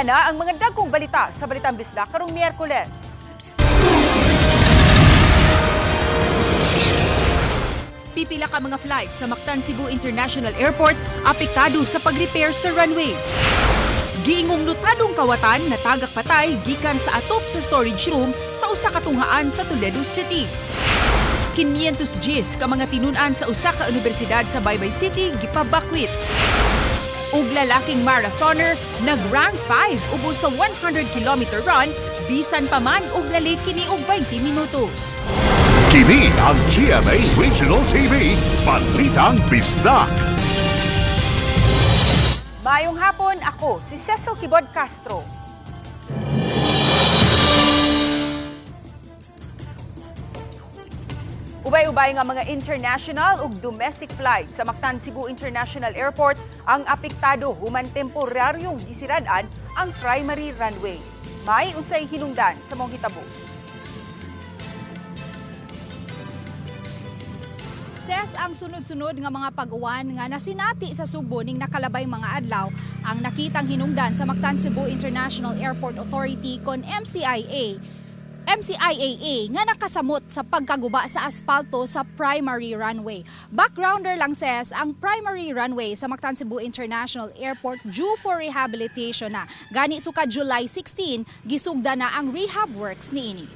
Yan na ang mga dagkong balita sa Balitang Bisdak karong Miyerkules. Pipila ka mga flight sa Mactan Cebu International Airport apektado sa pag-repair sa runway. Giingong notadong kawatan na tagak patay gikan sa atop sa storage room sa usa ka tunghaan sa Toledo City. 500 Gs ka mga tinun-an sa usa ka universidad sa Baybay City gipabakwit. Ug lalaking marathoner nag-rank 5 ubos sa 100-kilometer run bisan pa man og lalit kini og 20 minutos. Kini ang GMA Regional TV, Balitang Bisdak. Mayong hapon, ako si Cecil Kibod Castro. Ubay-ubay nga mga international ug domestic flight sa Mactan Cebu International Airport ang apektado human temporaryong gisiradan ang primary runway. May unsay hinungdan sa mong hitabo. Ses ang sunod-sunod nga mga pag-uwan nga nasinati sa Subo ning nakalabay mga adlaw ang nakitang hinungdan sa Mactan Cebu International Airport Authority kon MCIAA nga nakasamot sa pagkaguba sa asfalto sa primary runway. Backgrounder lang ses, ang primary runway sa Mactan Cebu International Airport due for rehabilitation na. Gani suka July 16, gisugda na ang rehab works niini.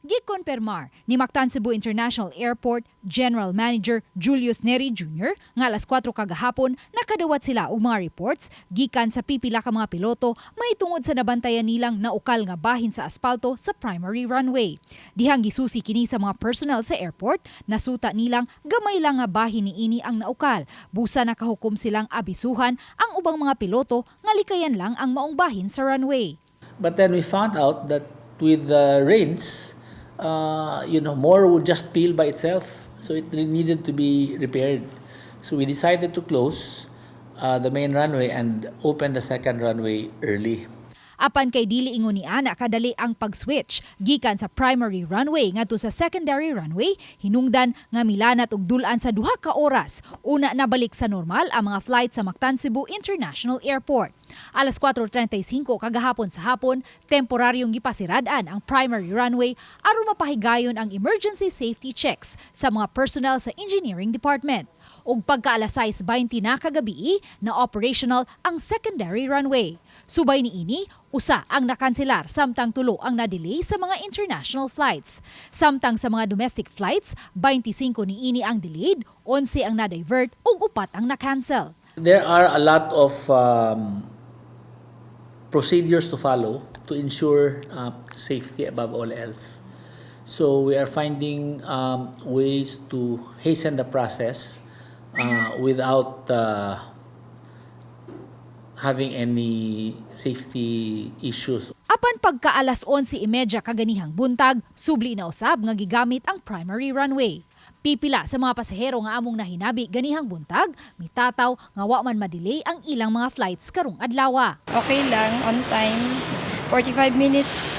Gikonpermar ni Mactan Cebu International Airport General Manager Julius Neri Jr. nga alas 4 kagahapon nakadawat sila og mga reports gikan sa pipila ka mga piloto mahitungod sa nabantayan nilang naukal nga bahin sa asfalto sa primary runway. Dihang gisusi kini sa mga personnel sa airport, nasuta nilang gamay lang nga bahin niini ang naukal. Busa nakahukom silang abisuhan ang ubang mga piloto nga likayan lang ang maong bahin sa runway. But then we found out that with the rains, more would just peel by itself. So it needed to be repaired. So we decided to close the main runway and open the second runway early. Apan kay dili ingon ni ana kadali ang pag-switch gikan sa primary runway ngadto sa secondary runway, hinungdan nga milanat og dulan sa 2 ka oras. Una nabalik sa normal ang mga flight sa Mactan Cebu International Airport. Alas 4:35 kagahapon sa hapon, temporaryong gipasiradan ang primary runway aron mapahigayon ang emergency safety checks sa mga personnel sa engineering department. Ug pagka alas 6:20 na kagabi na operational ang secondary runway. Subay niini, usa ang nakanselar samtang tulo ang na-delay sa mga international flights. Samtang sa mga domestic flights, 25 niini ang delayed, 11 ang na-divert ug 4 ang na-cancel. There are a lot of procedures to follow to ensure safety above all else. So we are finding ways to hasten the process without having any safety issues. Apan pagka alas 11:30 kaganihang buntag, subli na usab nga gigamit ang primary runway. Pipila sa mga pasahero nga among nahinabi ganihang buntag, mitataw nga wa man madelay ang ilang mga flights karong adlaw. Okay lang, on time. 45 minutes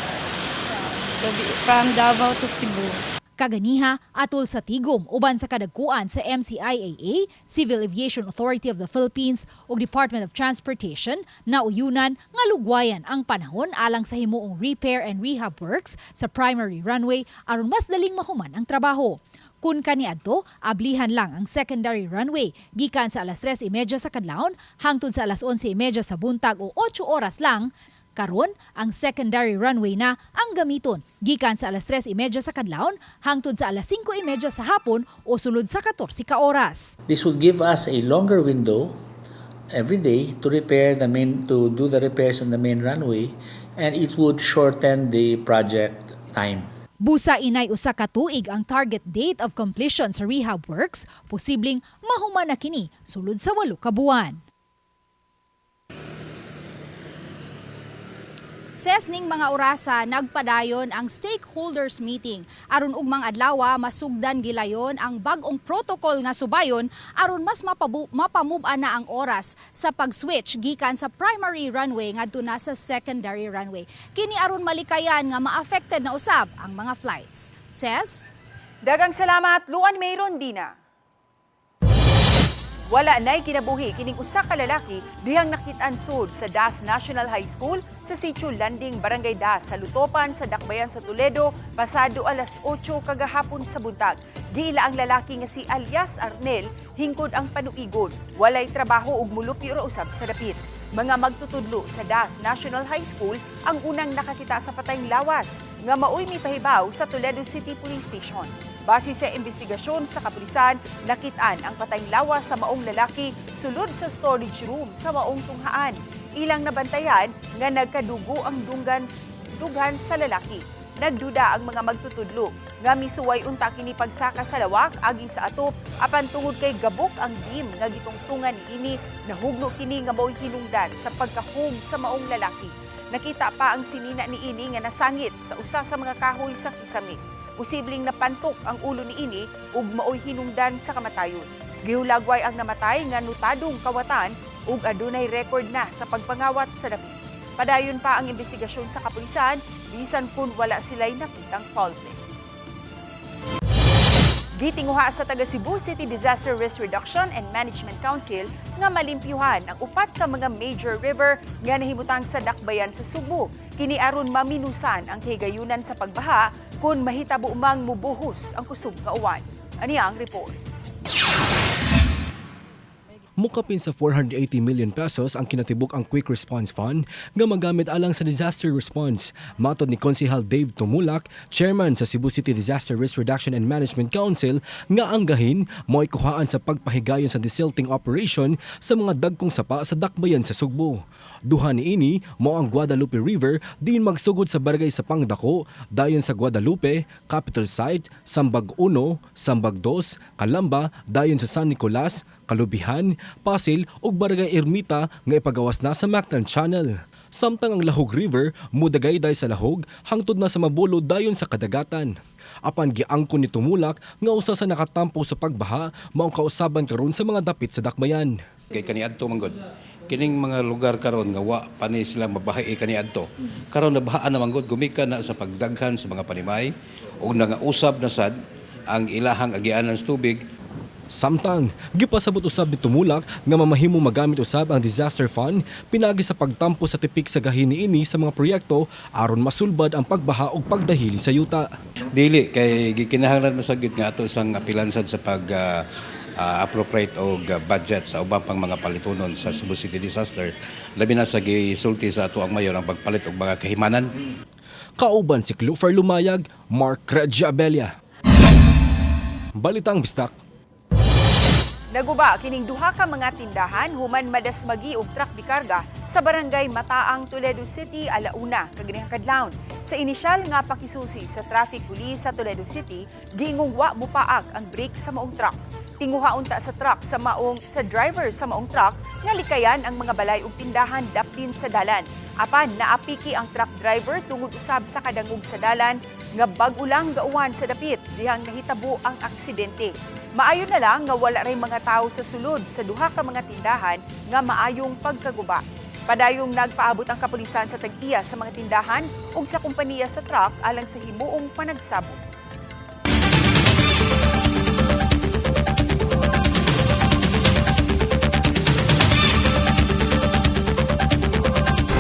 from Davao to Cebu. Kaganiha, atol sa tigom uban sa kadagkuan sa MCIAA, Civil Aviation Authority of the Philippines ug Department of Transportation na uyunan nga lugwayan ang panahon alang sa himuong repair and rehab works sa primary runway aron mas daling mahuman ang trabaho. Kun kaniadto, ablihan lang ang secondary runway gikan sa alas 3:30 sa kadlawon hangtod sa alas 11:30 sa buntag o 8 oras lang. Karon, ang secondary runway na ang gamiton gikan sa alas 3:30 sa kadlawon hangtod sa alas 5:30 sa hapon o sulod sa 14 ka oras. This will give us a longer window every day to do the repairs on the main runway, and it would shorten the project time. Busa inay usa ka tuig ang target date of completion sa rehab works, posibleng mahuman na kini sulod sa 8 ka buwan. Ses ning mga orasa nagpadayon ang stakeholders meeting aron ug mga adlaw masugdan gilayon ang bag-ong protocol nga subayon aron mas mapamove-an na ang oras sa pag-switch gikan sa primary runway ngadto na sa secondary runway. Kini aron malikayan nga ma-affected na usab ang mga flights. Ses? Dagang salamat, Luan Mayron Dina. Wala na'y kinabuhi kining usa ka lalaki dihang nakitaan sud sa Das National High School sa Sitio Landing, Barangay Das sa Lutopan sa Dakbayan sa Toledo pasado alas 8 kagahapon sa buntag. Giila ang lalaki nga si alias Arnel hingkod ang panuigon. Walay trabaho ug mulupyo ra usab sa dapit. Mga magtutudlo sa Das National High School ang unang nakakita sa patayng lawas nga maoy mipahibaw sa Toledo City Police Station. Base sa investigasyon sa kapulisan, nakitaan ang patayng lawas sa maong lalaki sulod sa storage room sa maong tunghaan. Ilang nabantayan nga nagkadugo ang dugan sa lalaki. Nagduda ang mga magtutudlo nga misuway unta kini pagsaka sa lawak agi sa atop apan tungod kay gabok ang dim nga gitungtungan niini nahugno kini nga mao'y hinungdan sa pagkahug sa maong lalaki. Nakita pa ang sinina niini nga nasangit sa usa sa mga kahoy sa kisame. Posibleng napantok ang ulo niini ug mao'y hinungdan sa kamatayon. Gihulagway ang namatay nga nutadong kawatan ug adunay record na sa pagpangawat sa dapit. Padayon pa ang investigasyon sa kapulisan bisan kun wala sila'y nakitang foul play. Gitinguha sa taga Cebu City Disaster Risk Reduction and Management Council nga malimpyuhan ang upat ka mga major river nga nahimutang sa dakbayan sa Subo. Kini aron maminusan ang kahigayunan sa pagbaha kung mahitabo mang mubuhos ang kusog nga uwan. Ani ang report. Mukapin sa 480 million pesos ang kinatibuk ang Quick Response Fund nga magamit alang sa disaster response. Matod ni Konsehal Dave Tumulak, chairman sa Cebu City Disaster Risk Reduction and Management Council, nga ang gahin mo'y kuhaan sa pagpahigayon sa desilting operation sa mga dagkong sapa sa dakbayan sa Sugbo. Duha niini mo ang Guadalupe River din magsugod sa barangay sa Pangdako, dayon sa Guadalupe, Capital Site, Sambag 1, Sambag 2, Calamba, dayon sa San Nicolas, Kalubihan, Pasil ug Barangay Ermita nga ipagawas na sa Mactan Channel. Samtang ang Lahog River mudagay day sa Lahog hangtod na sa Mabulo dayon sa kadagatan. Apan giangkon ni Tumulak nga usa sa nakatampo sa pagbaha maong kausaban karon sa mga dapit sa dakbayan. Kay kaniadto manggod kining mga lugar karon nga wa pa ni sila mabahay kaniadto karon nabahaan na manggod gumika na sa pagdaghan sa mga panimay ug nangausab na sad ang ilahang agianan sa tubig. Samtang gipasabot usab ni Tumulak nga mamahimo magamit usab ang disaster fund pinagi sa pagtampo sa tipik sa gahin niini sa mga proyekto aron masulbad ang pagbaha ug pagdahili sa yuta. Dili kay gikinahanglan masagid nga ato sang apilansad sa pag appropriate og budget sa ubang pang mga palitunon sa Cebu City Disaster labi na sa gisulti sa ato ang mayor ang pagpalit og mga kahimanan. Kauban si Clofer Lumayag, Mark Abella. Balitang Bistak. Naguba kining duha ka mga tindahan human madasmagi og truck di karga sa barangay Mataang, Toledo City alauna kaganihang kadlawon. Sa inisyal nga pakisusi sa traffic police sa Toledo City, giingong wa mopaag ang brake sa maong truck. Tinguha unta sa truck sa driver sa maong truck nga likayan ang mga balay ug tindahan daptin sa dalan. Apan naapiki ang truck driver tungod usab sa kadangog sa dalan nga bag-o lang gauwan sa dapit dihang nahitabo ang aksidente. Maayo na lang nga wala ray mga tao sa sulod sa duha ka mga tindahan nga maayong pagkaguba. Padayong nagpaabot ang kapulisan sa tag-iya sa mga tindahan ug sa kompanya sa truck alang sa himuong panagsabot.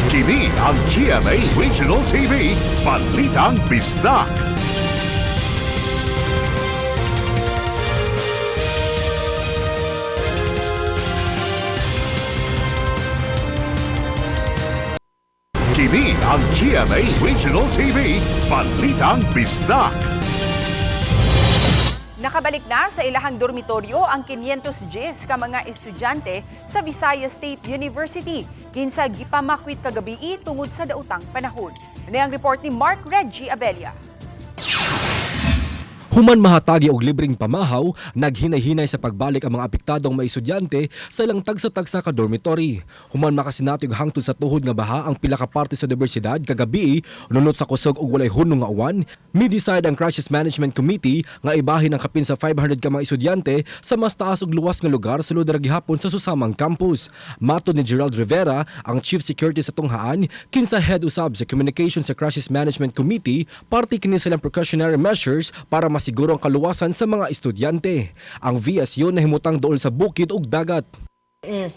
Kini ang GMA Regional TV, Balitang Bisdak. Kini ang GMA Regional TV, Balitang Bisdak. Nakabalik na sa ilahang dormitoryo ang 510 ka mga estudyante sa Visayas State University. Kinsa gipamakwit kagabi tungod sa daotang panahon. Ano ang report ni Mark Abella. Human mahatagi og libreng pamahaw, naghinay-hinay sa pagbalik ang mga apektadong mga estudyante sa ilang tagsa-tagsa ka dormitory. Human makasinatig hangtod sa tuhod nga baha ang pila ka parte sa universidad kagabi nunot sa kusog og walay hunong nga uwan, mi-decide ang Crisis Management Committee nga ibahin ang kapin sa 500 ka mga estudyante sa mas taas ug luwas nga lugar sa lugar gihapon sa susamang campus. Matod ni Gerald Rivera, ang Chief Security sa tunghaan, kinsa head usab sa communication sa Crisis Management Committee, parte kini silang precautionary measures para masiguro ang kaluwasan sa mga estudyante. Ang VSU nahimutang dool sa bukid ug dagat.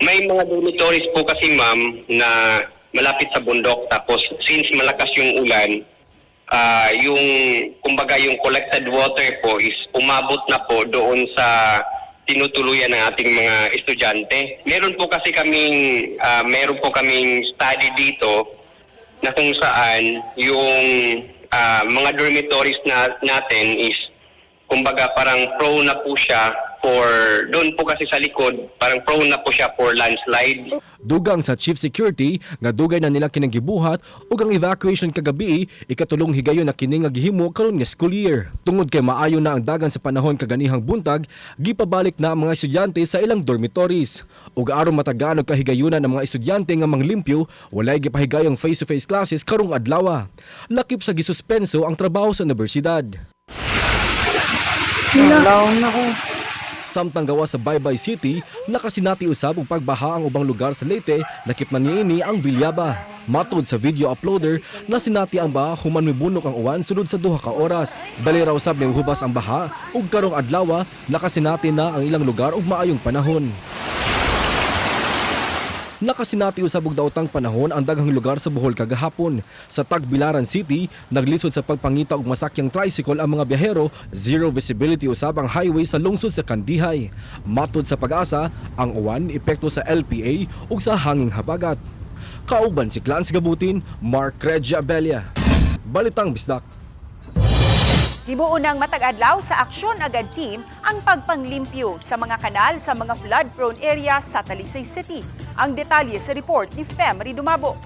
May mga dormitories po kasi ma'am na malapit sa bundok, tapos since malakas yung ulan, yung kumbaga yung collected water po is umabot na po doon sa tinutuluyan ng ating mga estudyante. Meron po kaming study dito na kung saan yung mga dormitories natin is kumbaga parang prone na po siya doon po kasi sa likod, parang prone na po siya for landslide. Dugang sa Chief Security nga dugay na nila kinanggibuhat ug ang evacuation kagabi ikatulong higayon na kini nga gihimo karon nga school year. Tungod kay maayo na ang dagan sa panahon kaganihang buntag, gipabalik na ang mga estudyante sa ilang dormitories. Ug aron matagaan og kahigayunan ng mga estudyante nga manglimpyo, walay gipahigayong face-to-face classes karong adlaw. Lakip sa gisuspenso ang trabaho sa universidad. Samtang gawa sa Baybay City, nakasinati usab og pagbaha ang ubang lugar sa Leyte, lakip man niini ang Villaba. Matod sa video uploader, nasinati ang baha human mibunok ang uwan sunod sa 2 ka oras. Dali raw usab ning hubas ang baha ug karong adlaw nakasinati na ang ilang lugar og maayong panahon. Nakasinati usab og daotang panahon ang daghang lugar sa Bohol kagahapon. Sa Tagbilaran City, naglisod sa pagpangita og masakyang tricycle ang mga biyahero, zero visibility usab ang highway sa lungsod sa Kandihay. Matod sa Pag-asa, ang uwan epekto sa LPA ug sa hanging habagat. Kauban si Clans Gabutin, Mark Regia Abella. Balitang Bisdak. Himuon ng matag-adlaw sa Aksyon Agad Team ang pagpanglimpyo sa mga kanal sa mga flood-prone area sa Talisay City. Ang detalye sa report ni Fem Dumabo.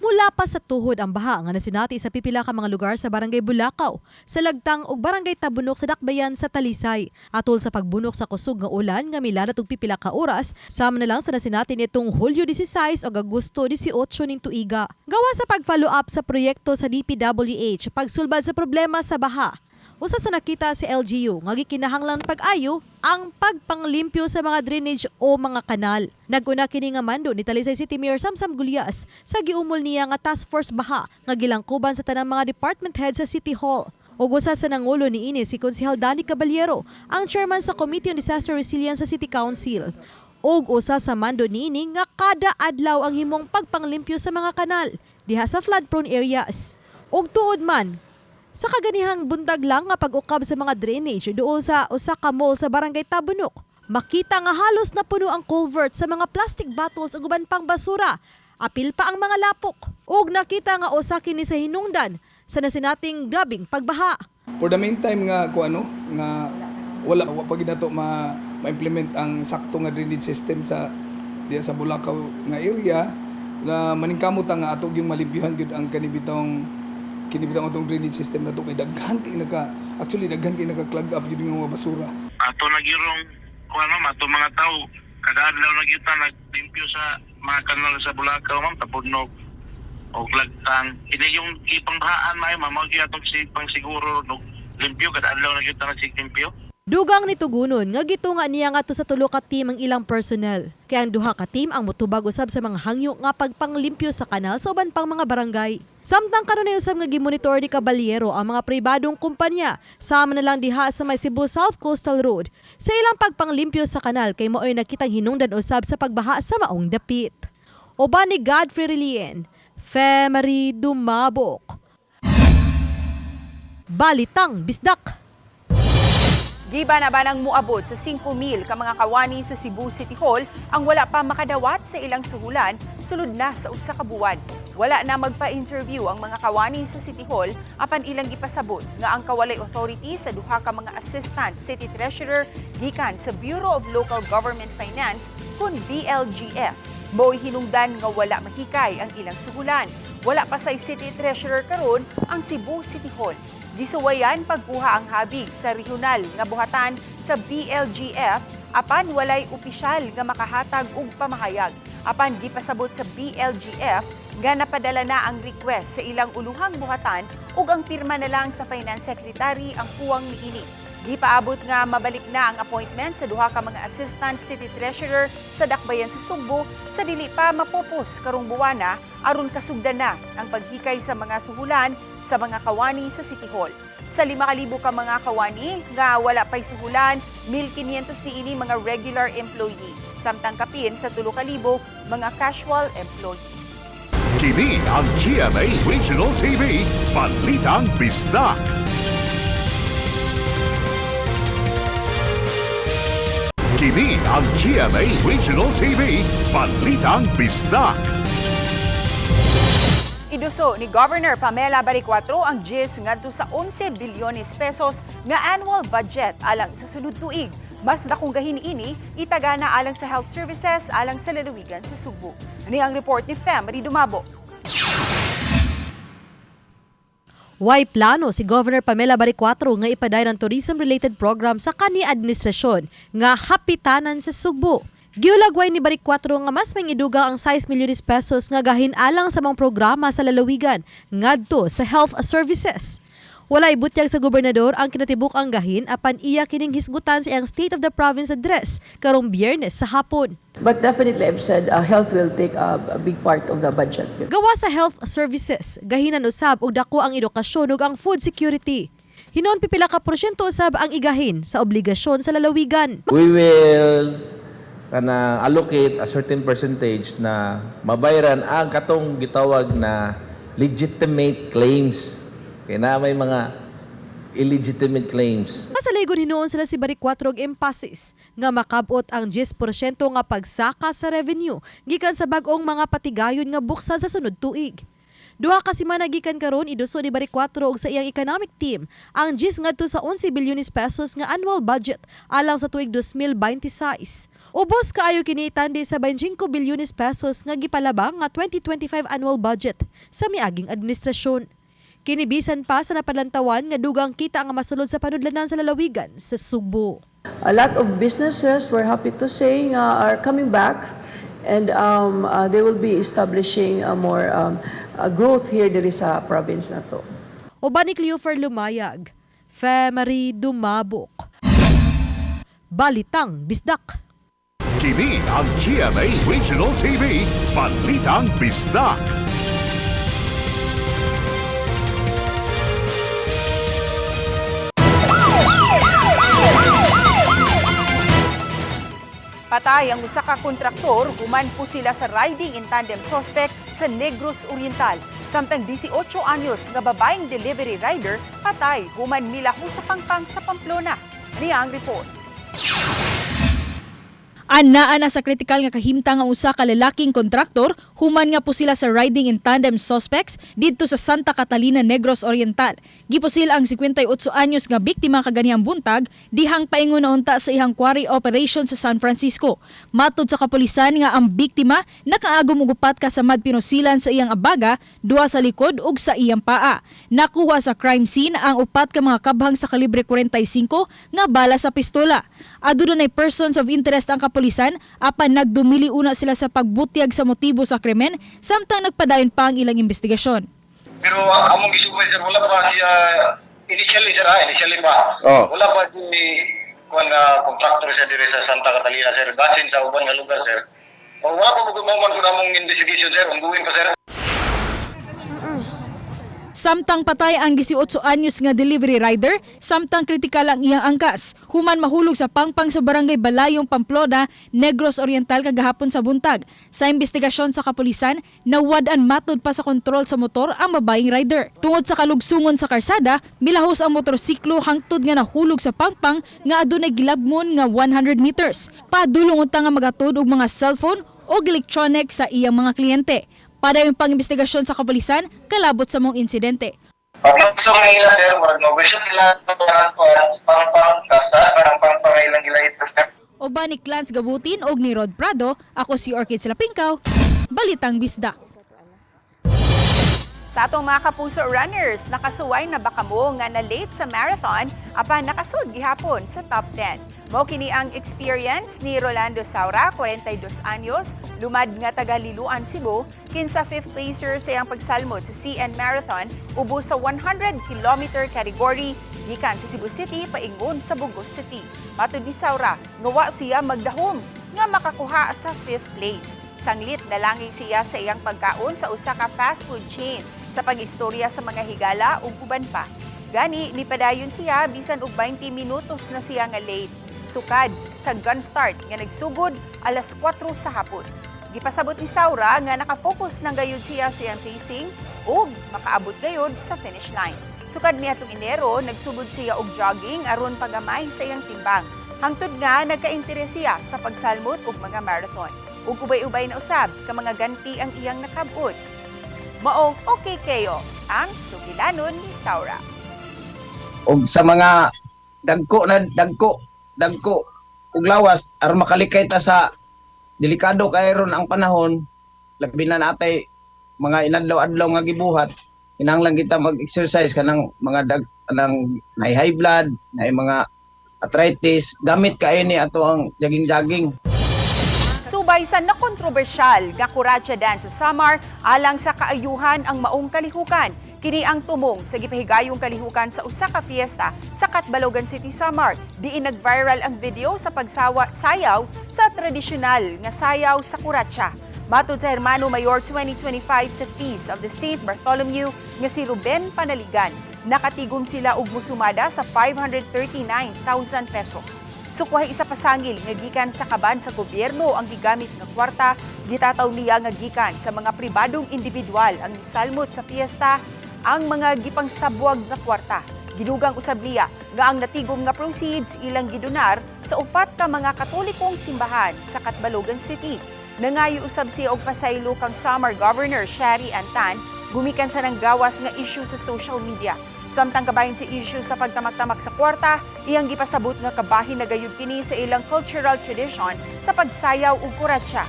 Mula pa sa tuhod ang baha nga nasinati sa pipila ka mga lugar sa Barangay Bulacau, sa Lagtang ug Barangay Tabunok sa Dakbayan sa Talisay. Atol sa pagbunok sa kusog nga ulan nga milanat og pipila ka oras, sama na lang sa nasinati nitong Hulyo 16 o Agosto 18 ning tuiga. Gawa sa pag-follow up sa proyekto sa DPWH, pagsulbad sa problema sa baha. Usa sa nakita si LGU nga gikinahanglan pag-ayo ang pagpanglimpyo sa mga drainage o mga kanal. Naguna kini nga mando ni Talisay City Mayor Samsam Gulyas sa giumol niya nga task force baha nga gilangkuban sa tanang mga department head sa City Hall. Ug usa sa nangulo niini si Konsehal Danny Caballero, ang chairman sa Committee on Disaster Resilience sa City Council. Ug usa sa mando niini nga kada adlaw ang himong pagpanglimpyo sa mga kanal diha sa flood-prone areas. Ug tuod man sa kaganihang buntag lang nga pag-ukab sa mga drainage duol sa usa ka mall sa Barangay Tabunok, makita nga halos na puno ang culvert sa mga plastic bottles ug uban pang basura. Apil pa ang mga lapok. Ug nakita nga usa kini sa hinungdan sa nasinating grabing pagbaha. For the meantime nga nga wala pa gid nato ma-implement ang sakto nga drainage system sa diya sa Bulacau nga area na maningkamot nga ato yung malimpyuhan gid ang kanibitang atong drainage system na ito kay daghan kay naka-clog up yun yung mga basura. Ato nagyurong ato mga tao kada adlaw nagyuta naglimpyo sa mga kanal sa Bulacau ma'am Tapunog o Lagtang. Ini yung ipangbahaan ma'am atong pang siguro limpyo kada adlaw nagyuta naglimpyo. Dugang ni Tugunon nga gitunga niya nga to sa tulo ka team ang ilang personnel. Kaya ang duha ka team ang motubag usab sa mga hangyo nga pagpanglimpyo sa kanal sa uban pang mga barangay. Samtang karon ay usab nga gimonitor ni Caballero ang mga pribadong kumpanya sama na lang diha sa may Cebu South Coastal Road sa ilang pagpanglimpyo sa kanal kay mao'y nakitang hinungdan usab sa pagbaha sa maong dapit. Uban ni Godfrey Relien, Fem Dumabok. Balitang Bisdak. Giba na ba nang muabot sa 5,000 ka mga kawani sa Cebu City Hall ang wala pa makadawat sa ilang suhulan sulod na sa usa ka buwan. Wala na magpa-interview ang mga kawani sa City Hall apan ilang gipasabot nga ang kawalay authority sa duha ka mga assistant city treasurer gikan sa Bureau of Local Government Finance kun BLGF. Mo'y hinungdan nga wala mahikay ang ilang suhulan. Wala pa say city treasurer karon ang Cebu City Hall. Gisuwayan pagkuha ang habig sa regional nga buhatan sa BLGF apan walay opisyal nga makahatag og pamahayag. Apan gipasabot sa BLGF nga napadala na ang request sa ilang uluhang buhatan ug ang pirma na lang sa Finance Secretary ang puwang niini. Gipaabot nga mabalik na ang appointment sa duha ka mga assistant city treasurer sa Dakbayan sa Sugbo sa dili pa mapupos karong buwana aron kasugdan na ang paghikay sa mga suhulan sa mga kawani sa City Hall. Sa 5,000 ka mga kawani nga wala pay suhulan, 1,500 niini mga regular employee. Samtang kapin sa 3,000 mga casual employee. Kini ang GMA Regional TV, Balitang Bisdak. Kini ang GMA Regional TV, Balitang Bisdak. Iduso ni Governor Pamela Baricuatro ang GIS ngadto sa 11 bilyones pesos nga annual budget alang sa sunod tuig. Mas dakong gahin ini itagana alang sa health services alang sa lalawigan sa Subo. Ani ang report ni Fem Dumabo. Way plano si Governor Pamela Baricuatro nga ipaday ng tourism-related program sa kani administrasyon nga hapitanan sa Subo. Giulagway ni Baricuatro nga mas mangiduga ang 6 milyones pesos nga gahin alang sa mga programa sa lalawigan ngadto sa health services. Walay butyag sa gobernador ang kinatibuk ang gahin apan iya kining hisgutan sa iyang State of the Province address karong Biyernes sa hapon. But definitely, I've said health will take a big part of the budget. Gawa sa health services, gahinan usab og dako ang edukasyon ug ang food security. Hinon pipila ka porsyento usab ang igahin sa obligasyon sa lalawigan. We will allocate a certain percentage na mabayaran ang katong gitawag na legitimate claims. Kaya na may mga illegitimate claims. Masaligon hinuon sila si Baricuatro og emphasis nga makabot ang 10% nga pagsaka sa revenue gikan sa bag-ong mga patigayon nga buksan sa sunod tuig. Duha ka semana gikan karon iduso ni Baricuatro og sa iyang economic team ang 10 ngadto sa 11 bilyones pesos nga annual budget alang sa tuig 2026. Ubos kaayo kini itandi sa 25 bilyones pesos nga gipalabang nga 2025 annual budget sa miaging administrasyon. Kinibisan pa sa napalantawan nga dugang kita ang masulod sa panudlanan sa lalawigan sa Subo. A lot of businesses, we're happy to say, are coming back and they will be establishing more growth here diri sa province na to. Uban ni Cleofer Lumayag, Fem Dumabok. Balitang Bisdak. Kini ang GMA Regional TV, Balitang Bisdak. Patay ang usa ka kontraktor, human po sila sa riding in tandem suspect sa Negros Oriental. Samtang 18 anyos nga babaeng delivery rider, patay, human milahu sa pangpang sa Pamplona. Niya ang report. Anaa na sa kritikal nga kahimtang ang usa ka lalaking kontraktor, human nga po sila sa riding in tandem suspects didto sa Santa Catalina, Negros Oriental. Gipusil ang 58 anyos nga biktima kaganihang buntag dihang paingon na unta sa ihang quarry operation sa San Francisco. Matod sa kapulisan nga ang biktima nakaagom og upat ka sa madpinusilan sa iyang abaga, duha sa likod ug sa iyang paa. Nakuha sa crime scene ang upat ka mga kabhang sa kalibre 45 nga bala sa pistola. Aduna nay persons of interest ang kapulisan apan nagdumili una sila sa pagbutyag sa motibo sa krimen samtang nagpadayon pa ang ilang investigasyon. Pero among gisugay sir, wala pa siya initially pa. Wala pa si kuan contractor siya diri sa Santa Catalina sir, basin sa uban nga lugar sir. O wala pa magkuman ko among investigation sir, ongoing pa sir. Samtang patay ang 18 anyos nga delivery rider, samtang kritikal ang iyang angkas. Human mahulog sa pangpang sa barangay Balayong, Pamplona, Negros Oriental kagahapon sa buntag. Sa investigasyon sa kapulisan, nawad-an matod pa sa kontrol sa motor ang babaeng rider. Tungod sa kalugsungon sa karsada, milahos ang motorsiklo hangtod nga nahulog sa pangpang nga adunay gilabmon nga 100 meters. Padulong unta nga magatod og mga cellphone o electronic sa iyang mga kliyente. Padayon pang investigasyon sa kapulisan, kalabot sa mong insidente. Pagkaso nga ila sir, mag-novisyon nila pang-ilang ila ito. Oba ni Clans Gabutin og ni Rod Prado, ako si Orchid Silapinkaw, Balitang Bisdak. Sa atong mga kapuso runners, nakasuway na baka mo nga na late sa marathon apan nakasud gihapon sa top 10. Mao kini ang experience ni Rolando Saura, 42 anyos, lumad nga taga Liloan, Cebu, kinsa 5th placer sa iyang pagsalmot sa CN Marathon ubos sa 100 kilometer category gikan sa Cebu City paingon sa Bugos City. Matud ni Saura, ngawa siya magdahom nga makakuha sa 5th place. Sanglit na langing siya sa iyang pagkaon sa usa ka fast food chain sa pag-istorya sa mga higala ug uban pa. Gani, nipadayon siya bisan og 20 minutos na siya nga late. Sukad sa gun start nga nagsugod alas 4 sa hapon. Gipasabot ni Saura nga nakafocus nang gayud siya sa iyang pacing ug makaabot gayud sa finish line. Sukad niadtong Enero, nagsugod siya og jogging aron pagamay sa iyang timbang. Hangtod nga nagka-interes siya sa pagsalmot ug mga marathon. Ug ubay-ubay na usab ka mga ganti ang iyang nakabot. Mao okay kayo ang sugilanon ni Saura. Og sa mga dagko ug lawas aron makalikay ta sa delikado kay ron ang panahon, labi na natay mga inadlaw-adlaw nga gibuhat, kinahanglan kita mag-exercise kanang mga kanang high blood, mga arthritis, gamit kayo ni ato ang jogging. Subay sa nakontrobersyal nga Kuratsa Dance sa Samar alang sa kaayuhan ang maong kalihukan. Kini ang tumong sa gipahigayong kalihukan sa usa ka fiesta sa Catbalogan City, Samar. Diin nag-viral ang video sa sayaw sa tradisyonal nga sayaw sa Kuratsa. Matod sa Hermano Mayor 2025 sa Feast of the St. Bartholomew nga si Ruben Panaligan, nakatigom sila og musumada sa 539,000 pesos. Sukwahay isa pasangil nga gikan sa kaban sa gobyerno ang gigamit nga kwarta, gitataw niya nga gikan sa mga pribadong individual ang misalmot sa fiesta ang mga gipangsabwag nga kwarta. Gidugang usab niya nga ang natigom nga proceeds ilang gidonar sa upat ka mga katolikong simbahan sa Catbalogan City. Nangayo usab siya og pasaylo kang Samar Governor Shari Antan gumikan sa nang gawas nga issue sa social media. Samtang kabahin sa issue sa pagtamak-tamak sa kwarta, iyang gipasabot nga kabahin na gayud kini sa ilang cultural tradition sa pagsayaw ug kuratsa.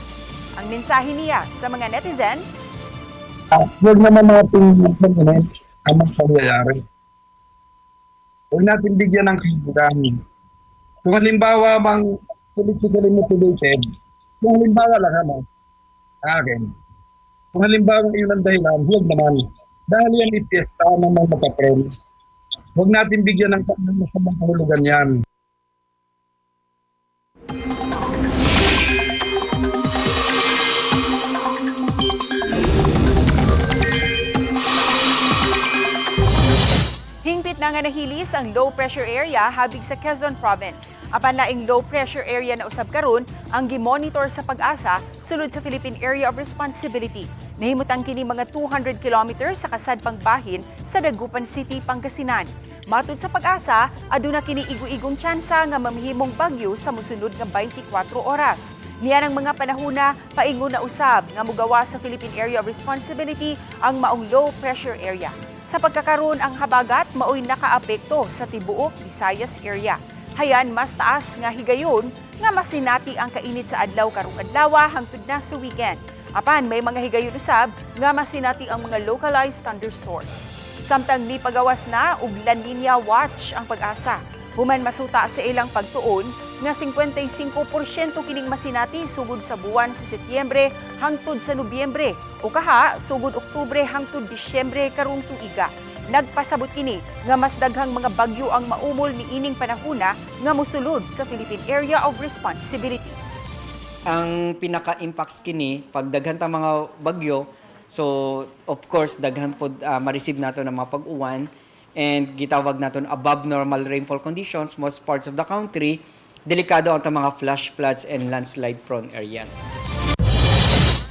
Ang mensahe niya sa mga netizens, huwag naman natin ang pangyayari. Huwag natin bigyan ng kaibigan. Kung halimbawa mang politically motivated, kung halimbawa lang naman, akin. Kung halimbawa yun ang dahilan, huwag naman. Dahil yan ipiesta ng mga magka-friend. Huwag natin bigyan ng masamang kahulugan yan. hingpit na nga nahilis ang low pressure area habig sa Quezon Province. Apan laing low pressure area na usab karon ang gimonitor sa Pag-asa sulod sa Philippine Area of Responsibility. Nahimutang kini mga 200 kilometers sa kasadpang bahin sa Dagupan City, Pangasinan. Matud sa Pag-asa, aduna kini igu-igong tsansa nga mamhimong bagyo sa mosunod nga 24 oras. Niya ng mga panahuna, paingon na usab nga mugawa sa Philippine Area of Responsibility ang maong low pressure area. Sa pagkakaroon ang habagat, maoy nakaapekto sa tibuok Visayas area. Hayan mas taas nga higayon nga masinati ang kainit sa adlaw karong adlaw hangtod na sa weekend. Apan may mga higayon usab nga masinati ang mga localized thunderstorms. Samtang ni pagawas na og La Nina watch ang Pag-asa. Human masuta sa ilang pagtuon nga 55% kining masinati sugod sa buwan sa Setyembre hangtod sa Nobyembre o kaha sugod Oktubre hangtod Disyembre karong tuiga. Nagpasabot kini nga mas daghang mga bagyo ang maumol ni ining panahuna nga mosulod sa Philippine Area of Responsibility. Ang pinaka-impacts kini pag daghan ta mga bagyo, so of course daghan pod ma-receive nato ng mga pag-uwan and gitawag naton above normal rainfall conditions most parts of the country. Delikado ang mga flash floods and landslide prone areas.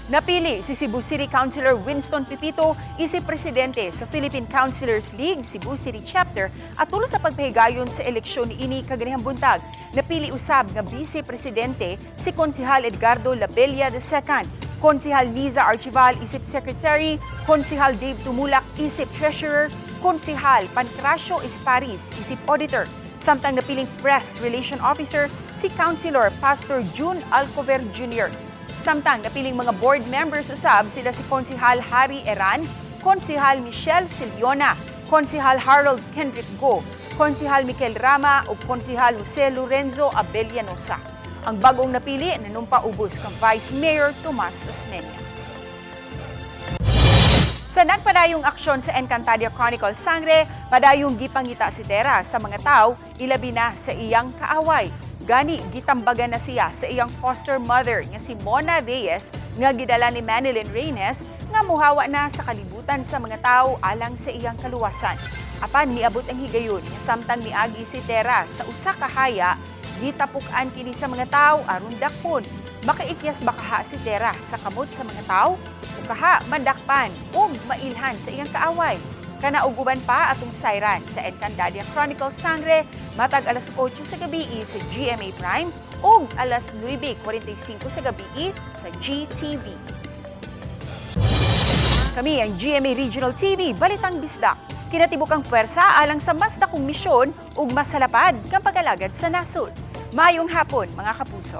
Napili si Cebu City Councilor Winston Pipito isip presidente sa Philippine Councilors League Cebu City Chapter at tulo sa pagpahigayon sa eleksyon ini kaganihang buntag. Napili usab nga vice presidente si Konsehal Edgardo Labella II, Konsehal Niza Archival isip secretary, Konsehal Dave Tumulak isip treasurer, Konsehal Pancracio Esparis isip auditor. Samtang napiling press relation officer si Councilor Pastor June Alcover Jr. Samtang napiling mga board members usab sila si Konsehal Harry Eran, Konsehal Michelle Siliona, Konsehal Harold Kendrick Go, Konsehal Mikel Rama ug Konsehal Jose Lorenzo Abellanosa. Ang bagong napili nanumpa ubos kang Vice Mayor Tomas Osmeña. Sa nagpadayong aksyon sa Encantadia Chronicle Sangre, padayong gipangita si Tera sa mga tao, ilabi na sa iyang kaaway. Gani, gitambagan na siya sa iyang foster mother nga si Mona Reyes nga gidala ni Manilyn Reynes nga muhawa na sa kalibutan sa mga tao alang sa iyang kaluwasan. Apan miabot ang higayon nga samtang miagi si Tera sa usa ka haya, gitapukan kini sa mga tawo aron dakpon. Makaikyas ba kaha si Tera sa kamot sa mga tawo o kaha madakpan o mailhan sa iyang kaaway. Kanauguban pa atong sayran sa Encandadia Chronicles Sangre matag alas 8 sa gabi sa GMA Prime ug alas 9:45 sa gabi sa GTV. Kami ang GMA Regional TV, Balitang Bisdak. Kinatibuk ang puwersa alang sa mas dakong misyon ug mas salapad kang pag-alagad sa nasod. Mayong hapon, mga kapuso.